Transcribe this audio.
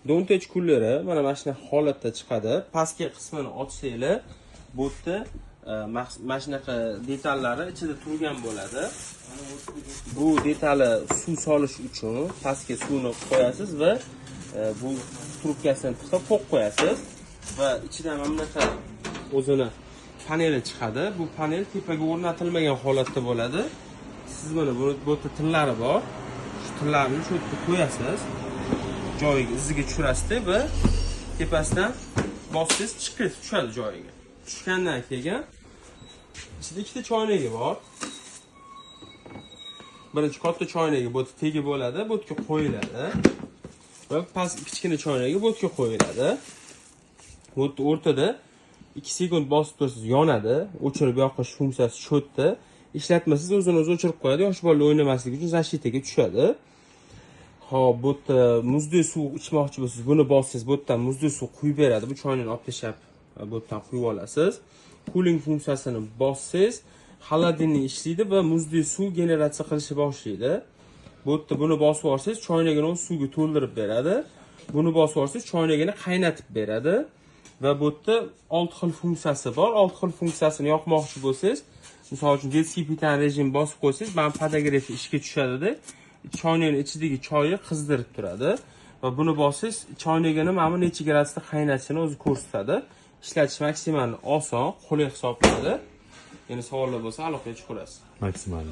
Do'ntech kullari mana shunaqa holatda chiqadi. Pastki qismini ochsanglar, bu yerda mana shunaqa detallari ichida turgan bo'ladi. Bu detali suv solish uchun pastga suvni qo'yasiz va bu trubkasini tiqib qo'yib qo'yasiz va ichidan mana bunaqa o'zini paneli chiqadi. Bu panel tepaga o'rnatilmagan holatda bo'ladi. Siz mana bu yerda tillari bor. Shu tillarni shu yerga qo'yasiz. Joyiga iziga tushirasiz va tepasidan bossangiz chiqib tushadi joyiga. Tushgandan keyin ichida ikkita choynagi bor. Birinchi katta choynagi bu yerga tegi bo'ladi, bu yerga qo'yiladi. Va past kichkina choynagi bu yerga qo'yiladi. Bu yerda o'rtada 2 sekund bosib tursangiz yonadi. O'chirib yoqish funksiyasi shu yerda. Ishlatmasangiz o'zini o'zi o'chirib qo'yadi. Yosh bolalar o'ynamasligi uchun zashitaga tushadi. Hop, bu yerda muzli suv ichmoqchi bo'lsangiz, buni bossangiz, bu yerdan muzli suv quyib beradi. Bu choyni olib tashlab, bu yerdan quyib olasiz. Cooling funksiyasini bossangiz, xolodilnik ishlaydi va muzli suv generatsiya qilishni boshlaydi. Bu yerda buni bosib olsangiz, choynagini o'z suvga to'ldirib beradi. Buni bosib olsangiz, choynagini qaynatib beradi. Va bu yerda 6 xil funksiyasi bor. 6 xil funksiyasini yoqmoqchi bo'lsangiz, misol uchun детский питание rejim bosib qo'ysangiz, mana podogrev ishga tushadi-da. Choynakning ichidagi choyni qizdirib turadi va buni bossangiz, choynagini mana bu necha gradusda qaynatishini o'zi ko'rsatadi. Ishlatish maksimal oson, qulay hisoblanadi. Endi savollar bo'lsa aloqaga chiqasiz. Maksimal.